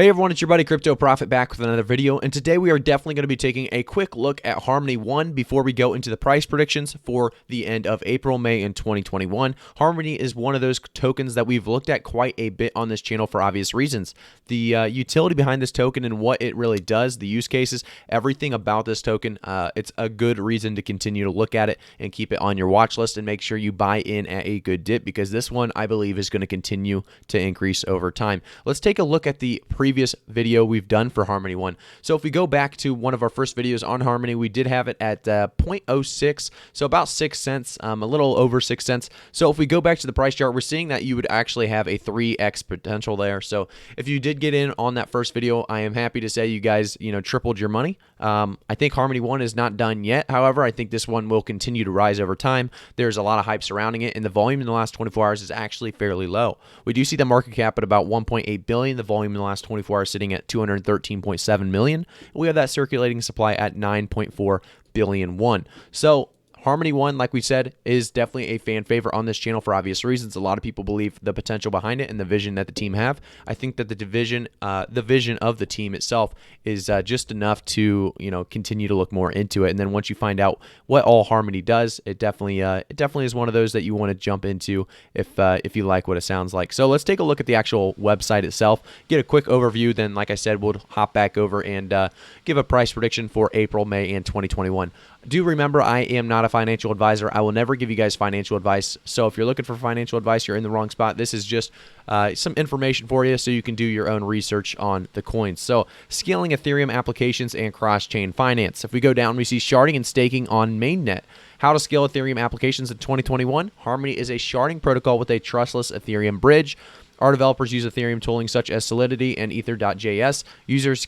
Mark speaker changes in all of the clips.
Speaker 1: Hey everyone, it's your buddy Crypto Profit back with another video, and today we are definitely going to be taking a quick look at Harmony One before we go into the price predictions for the end of April, May in 2021. Harmony is one of those tokens that we've looked at quite a bit on this channel for obvious reasons. The utility behind this token and what it really does, the use cases, everything about this token, it's a good reason to continue to look at it and keep it on your watch list and make sure you buy in at a good dip, because this one I believe is going to continue to increase over time. Let's take a look at the previous video we've done for Harmony One. So if we go back to one of our first videos on Harmony, we did have it at 0.06, so about 6 cents, a little over 6 cents. So if we go back to the price chart, we're seeing that you would actually have a 3x potential there. So if you did get in on that first video, I am happy to say you guys, tripled your money. I think Harmony One is not done yet. However, I think this one will continue to rise over time. There's a lot of hype surrounding it, and the volume in the last 24 hours is actually fairly low. We do see the market cap at about 1.8 billion. The volume in the last 24 hours sitting at 213.7 million. We have that circulating supply at 9.4 billion won. So Harmony One, like we said, is definitely a fan favorite on this channel for obvious reasons. A lot of people believe the potential behind it and the vision that the team have. I think that the vision of the team itself is just enough to continue to look more into it. And then once you find out what all Harmony does, it definitely is one of those that you want to jump into if you like what it sounds like. So let's take a look at the actual website itself, get a quick overview. Then, like I said, we'll hop back over and give a price prediction for April, May, and 2021. Do remember, I am not a financial advisor. I will never give you guys financial advice. So if you're looking for financial advice, you're in the wrong spot. This is just some information for you so you can do your own research on the coins. So scaling Ethereum applications and cross-chain finance. If we go down, we see sharding and staking on mainnet. How to scale Ethereum applications in 2021. Harmony is a sharding protocol with a trustless Ethereum bridge. Our developers use Ethereum tooling such as Solidity and Ether.js. Users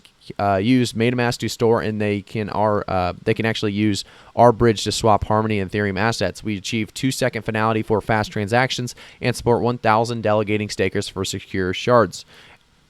Speaker 1: use MetaMask to store, and they can actually use our bridge to swap Harmony and Ethereum assets. We achieve 2-second finality for fast transactions and support 1,000 delegating stakers for secure shards.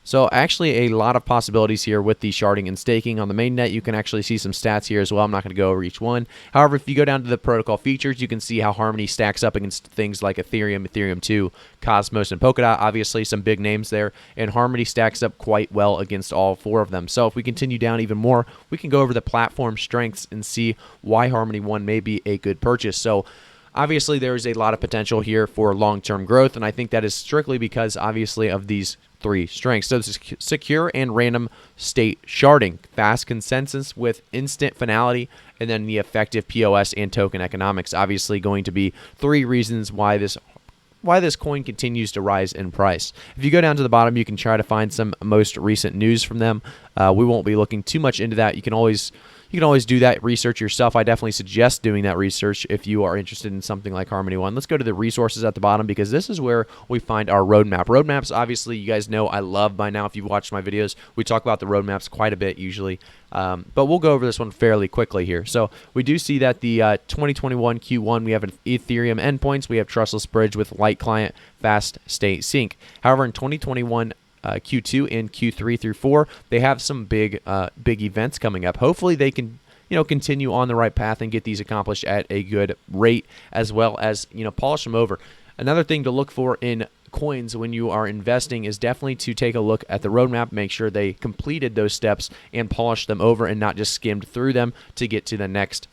Speaker 1: So actually a lot of possibilities here with the sharding and staking on the mainnet. You can actually see some stats here as well. I'm not going to go over each one. However, if you go down to the protocol features, you can see how Harmony stacks up against things like Ethereum, Ethereum 2, Cosmos, and Polkadot. Obviously some big names there, and Harmony stacks up quite well against all four of them. So if we continue down even more, we can go over the platform strengths and see why Harmony One may be a good purchase. So obviously there is a lot of potential here for long-term growth, and I think that is strictly because obviously of these three strengths. So this is secure and random state sharding, fast consensus with instant finality, and then the effective POS and token economics. Obviously going to be three reasons why this coin continues to rise in price. If you go down to the bottom, you can try to find some most recent news from them. We won't be looking too much into that. You can always do that research yourself. I definitely suggest doing that research if you are interested in something like Harmony One. Let's go to the resources at the bottom, because this is where we find our roadmap. Roadmaps, obviously, you guys know I love by now. If you've watched my videos, we talk about the roadmaps quite a bit usually. But we'll go over this one fairly quickly here. So we do see that the 2021 Q1, we have an Ethereum endpoints. We have trustless bridge with light client, fast state sync. However, in 2021 Q2 and Q3 through 4, they have some big events coming up. Hopefully they can continue on the right path and get these accomplished at a good rate, as well as polish them over. Another thing to look for in coins when you are investing is definitely to take a look at the roadmap, make sure they completed those steps and polish them over and not just skimmed through them to get to the next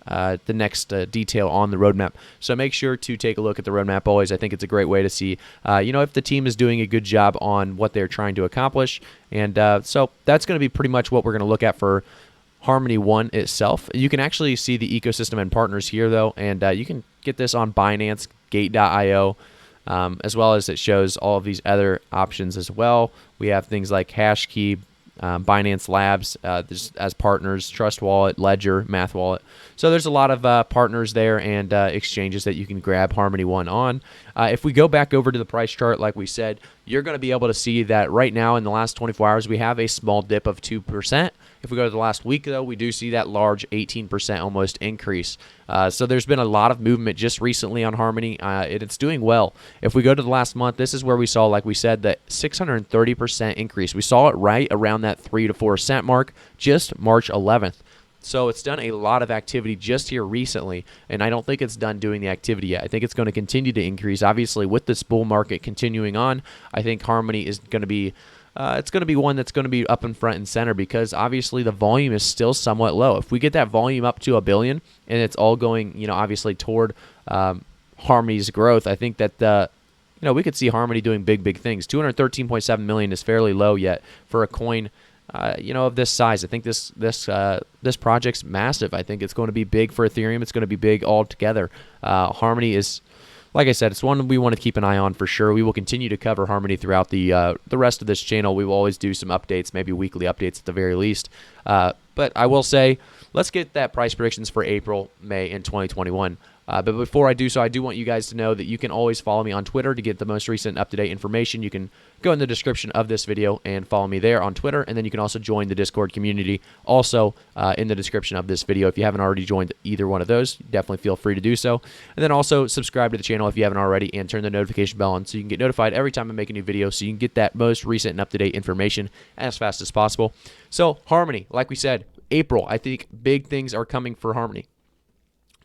Speaker 1: detail on the roadmap. So make sure to take a look at the roadmap always. I think it's a great way to see if the team is doing a good job on what they're trying to accomplish. And so that's going to be pretty much what we're going to look at for Harmony One itself. You can actually see the ecosystem and partners here though, and you can get this on Binance, Gate.io, as well as it shows all of these other options as well. We have things like Hashkey, Binance Labs as partners, Trust Wallet, Ledger, Math Wallet. So there's a lot of partners there and exchanges that you can grab Harmony One on. If we go back over to the price chart, like we said, you're going to be able to see that right now in the last 24 hours, we have a small dip of 2%. If we go to the last week, though, we do see that large 18% almost increase. So there's been a lot of movement just recently on Harmony. It's doing well. If we go to the last month, this is where we saw, like we said, that 630% increase. We saw it right around that 3 to 4 cent mark just March 11th. So it's done a lot of activity just here recently, and I don't think it's done doing the activity yet. I think it's going to continue to increase. Obviously, with this bull market continuing on, I think Harmony is going to be it's going to be one that's going to be up in front and center because obviously the volume is still somewhat low. If we get that volume up to $1 billion and it's all going, obviously toward Harmony's growth, I think that we could see Harmony doing big things. 213.7 million is fairly low yet for a coin, of this size. I think this project's massive. I think it's going to be big for Ethereum. It's going to be big altogether. Harmony is, like I said, it's one we want to keep an eye on for sure. We will continue to cover Harmony throughout the rest of this channel. We will always do some updates, maybe weekly updates at the very least. But I will say, let's get that price predictions for April, May, and 2021. But before I do so, I do want you guys to know that you can always follow me on Twitter to get the most recent up-to-date information. You can go in the description of this video and follow me there on Twitter, and then you can also join the Discord community also in the description of this video. If you haven't already joined either one of those, definitely feel free to do so. And then also subscribe to the channel if you haven't already, and turn the notification bell on so you can get notified every time I make a new video, so you can get that most recent and up-to-date information as fast as possible. So Harmony, like we said, April, I think big things are coming for Harmony.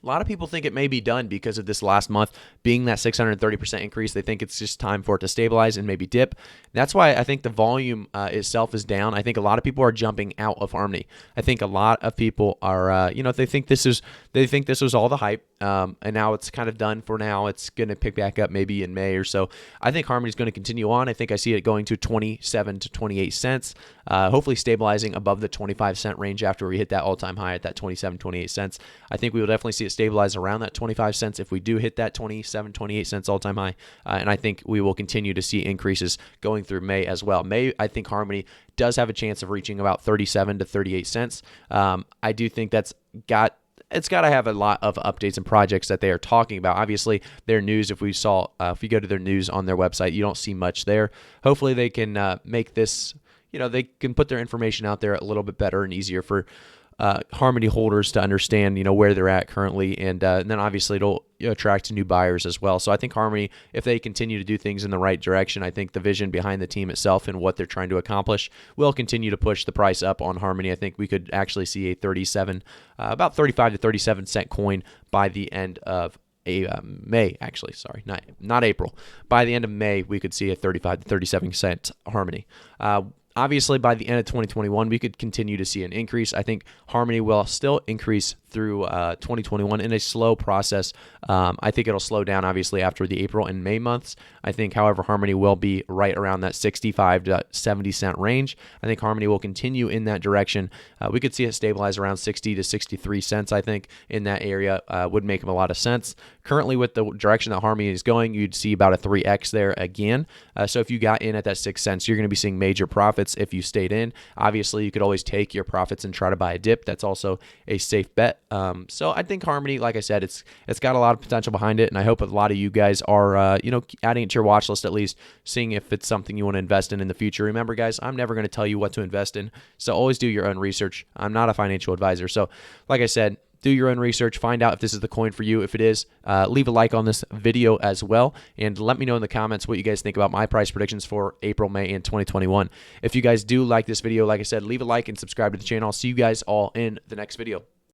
Speaker 1: A lot of people think it may be done because of this last month being that 630% increase. They think it's just time for it to stabilize and maybe dip. That's why I think the volume itself is down. I think a lot of people are jumping out of Harmony. I think a lot of people are, they think this was all the hype, and now it's kind of done for now. It's going to pick back up maybe in May or so. I think Harmony is going to continue on. I think I see it going to 27 to 28 cents, hopefully stabilizing above the 25-cent range after we hit that all-time high at that 27, 28 cents. I think we will definitely see it stabilize around that 25 cents if we do hit that 27, 28 cents all-time high. And I think we will continue to see increases going through May as well. May, I think Harmony does have a chance of reaching about 37 to 38 cents. I do think it's got to have a lot of updates and projects that they are talking about. Obviously, their news, if you go to their news on their website, you don't see much there. Hopefully, they can make this, they can put their information out there a little bit better and easier for Harmony holders to understand, where they're at currently, and then obviously it'll attract new buyers as well. So I think Harmony, if they continue to do things in the right direction, I think the vision behind the team itself and what they're trying to accomplish will continue to push the price up on Harmony. I think we could actually see a about 35 to 37 cent coin by the end of May, actually, sorry, not April. By the end of May, we could see a 35 to 37 cent Harmony. Obviously, by the end of 2021, we could continue to see an increase. I think Harmony will still increase through 2021 in a slow process. I think it'll slow down, obviously, after the April and May months. I think, however, Harmony will be right around that 65 to 70 cent range. I think Harmony will continue in that direction. We could see it stabilize around 60 to 63 cents, I think, in that area. Would make a lot of sense. Currently, with the direction that Harmony is going, you'd see about a 3x there again. So if you got in at that 6 cents, you're going to be seeing major profits if you stayed in. Obviously, you could always take your profits and try to buy a dip. That's also a safe bet. So I think Harmony, like I said, it's got a lot of potential behind it, and I hope a lot of you guys are, adding it to your watch list at least, seeing if it's something you want to invest in the future. Remember, guys, I'm never going to tell you what to invest in, so always do your own research. I'm not a financial advisor, so like I said, do your own research, find out if this is the coin for you. If it is, leave a like on this video as well, and let me know in the comments what you guys think about my price predictions for April, May, and 2021. If you guys do like this video, like I said, leave a like and subscribe to the channel. I'll see you guys all in the next video.